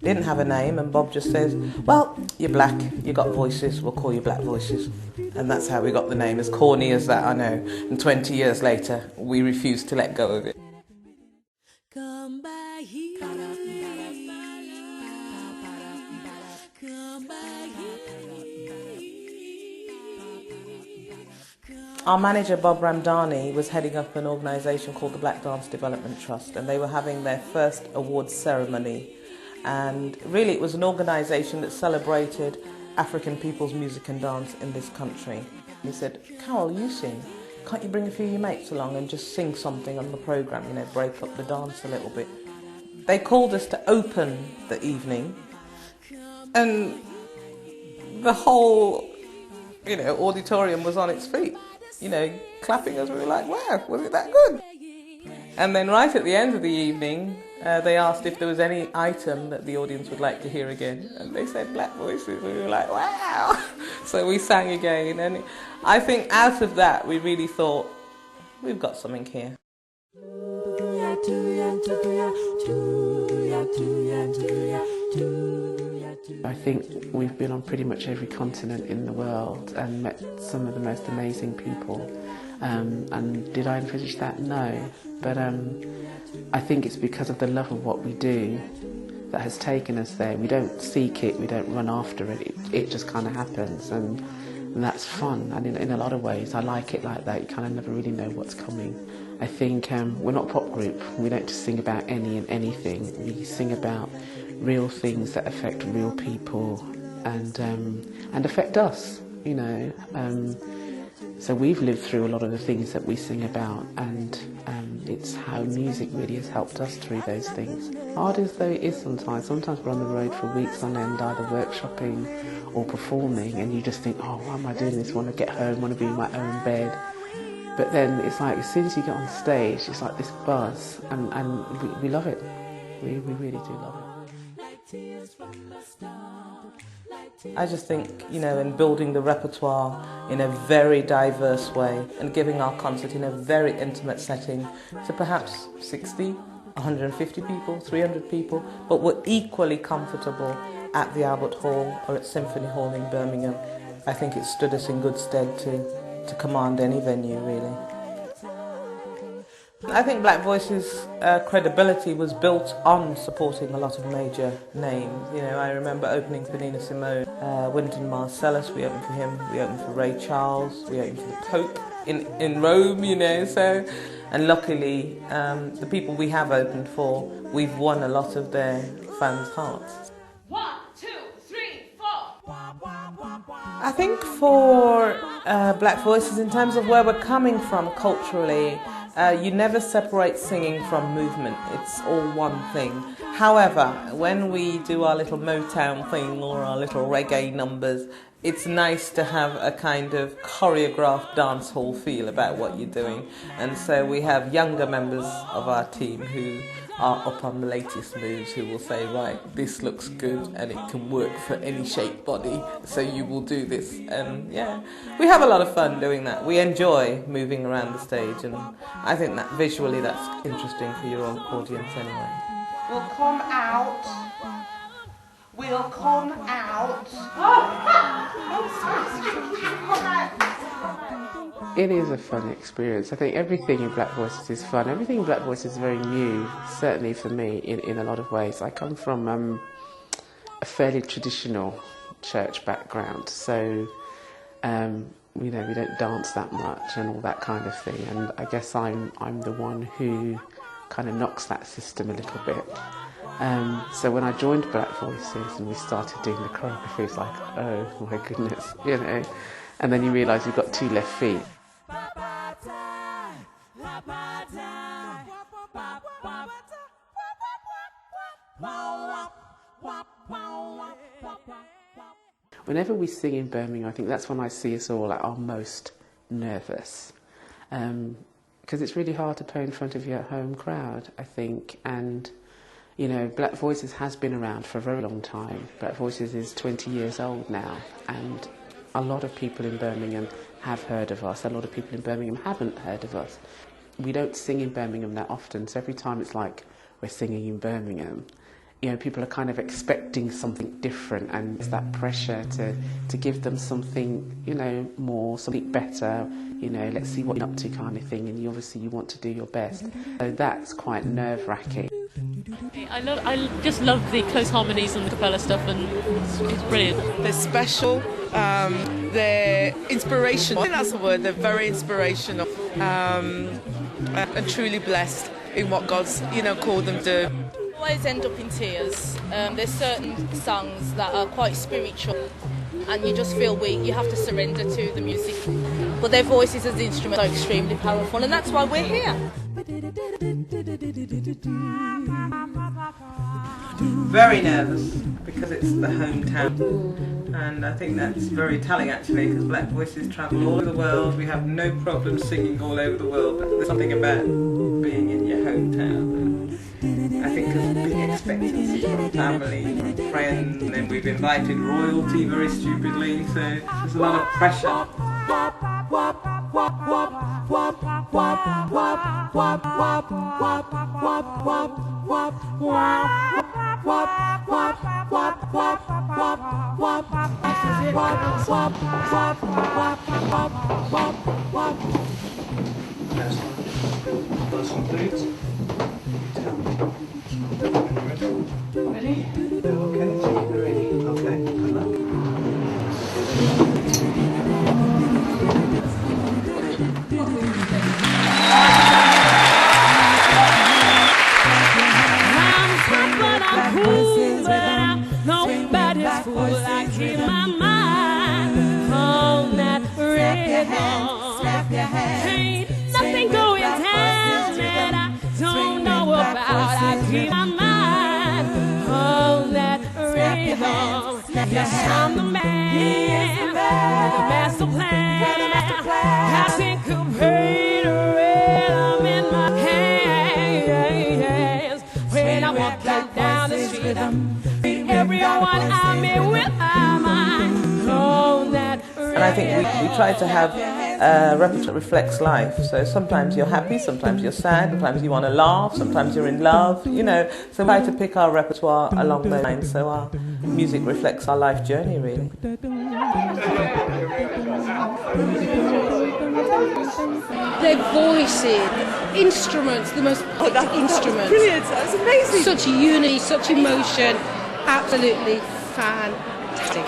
Didn't have a name, and Bob just says, well, you're black, you got voices, we'll call you Black Voices. And that's how we got the name, as corny as that, I know. And 20 years later, we refused to let go of it. Come by here. Come by here. Our manager, Bob Ramdani, was heading up an organisation called the Black Dance Development Trust, and they were having their first awards ceremony. And really it was an organisation that celebrated African people's music and dance in this country. He said, Carol, you sing. Can't you bring a few of your mates along and just sing something on the programme, you know, break up the dance a little bit. They called us to open the evening, and the whole, you know, auditorium was on its feet, you know, clapping us. We were like, wow, was it that good? And then right at the end of the evening, they asked if there was any item that the audience would like to hear again. And they said Black Voices. We were like, wow! So we sang again. And I think out of that, we really thought, we've got something here. I think we've been on pretty much every continent in the world and met some of the most amazing people. And did I envisage that? No. But I think it's because of the love of what we do that has taken us there. We don't seek it, we don't run after it, it just kind of happens, and that's fun. And in a lot of ways, I like it like that. You kind of never really know what's coming. I think we're not a pop group. We don't just sing about any and anything. We sing about real things that affect real people and affect us, you know. So we've lived through a lot of the things that we sing about, and it's how music really has helped us through those things. Hard as though it is sometimes we're on the road for weeks on end, either workshopping or performing, and you just think, oh, why am I doing this? I want to get home, I want to be in my own bed. But then it's like, as soon as you get on stage, it's like this buzz, and we love it. We really do love it. I just think, you know, in building the repertoire in a very diverse way and giving our concert in a very intimate setting to perhaps 60, 150 people, 300 people, but we're equally comfortable at the Albert Hall or at Symphony Hall in Birmingham. I think it stood us in good stead to command any venue, really. I think Black Voices' credibility was built on supporting a lot of major names. You know, I remember opening for Nina Simone, Wynton Marsalis, we opened for him, we opened for Ray Charles, we opened for the Pope in Rome, you know, so. And luckily, the people we have opened for, we've won a lot of their fans' hearts. 1, 2, 3, 4. I think for Black Voices, in terms of where we're coming from culturally, you never separate singing from movement. It's all one thing. However, when we do our little Motown thing or our little reggae numbers, it's nice to have a kind of choreographed dance hall feel about what you're doing. And so we have younger members of our team who are up on the latest moves, who will say, right, this looks good and it can work for any shaped body, so you will do this. And yeah, we have a lot of fun doing that. We enjoy moving around the stage, and I think that visually that's interesting for your audience anyway. We'll come out. We'll come out. It is a fun experience. I think everything in Black Voices is fun. Everything in Black Voices is very new, certainly for me, in a lot of ways. I come from a fairly traditional church background, so you know, we don't dance that much and all that kind of thing. And I guess I'm the one who kind of knocks that system a little bit. So when I joined Black Voices and we started doing the choreography, it's like, oh my goodness, you know. And then you realise you've got two left feet. Wow, wow, wow, wow. Whenever we sing in Birmingham, I think that's when I see us all at our most nervous. Because it's really hard to play in front of your home crowd, I think. And, you know, Black Voices has been around for a very long time. Black Voices is 20 years old now. And a lot of people in Birmingham have heard of us. A lot of people in Birmingham haven't heard of us. We don't sing in Birmingham that often. So every time it's like we're singing in Birmingham, you know, people are kind of expecting something different, and it's that pressure to give them something, you know, more, something better, you know, let's see what you're up to kind of thing, and you want to do your best. So that's quite nerve-wracking. I just love the close harmonies and the cappella stuff, and it's brilliant. They're special, they're inspirational. I think that's the word, they're very inspirational, and truly blessed in what God's, you know, called them to do. Always end up in tears. There's certain songs that are quite spiritual and you just feel weak. You have to surrender to the music. But their voices as instruments are extremely powerful, and that's why we're here. Very nervous because it's the hometown, and I think that's very telling actually, because Black Voices travel all over the world. We have no problem singing all over the world, but there's something about being in your hometown. I think there's a big expectancy from family, from friends, and then we've invited royalty very stupidly, so there's a lot of pressure. Last one, please. Ready? Okay, ready. Okay, good luck. Nobody's fool. I keep my mind on that rhythm. Ain't nothing going down that I don't know about. I keep my mind on that rhythm. Yes, I'm the man with the master plan. I syncopate rhythm in my hands when I walk down the street. Everyone I meet with my mind on that rhythm. And I think we try to have a repertoire that reflects life. So sometimes you're happy, sometimes you're sad, sometimes you want to laugh, sometimes you're in love, you know. So we try to pick our repertoire along those lines, so our music reflects our life journey, really. Their voices, instruments, the most instruments. Brilliant, that's amazing. Such unity, such emotion, absolutely fantastic.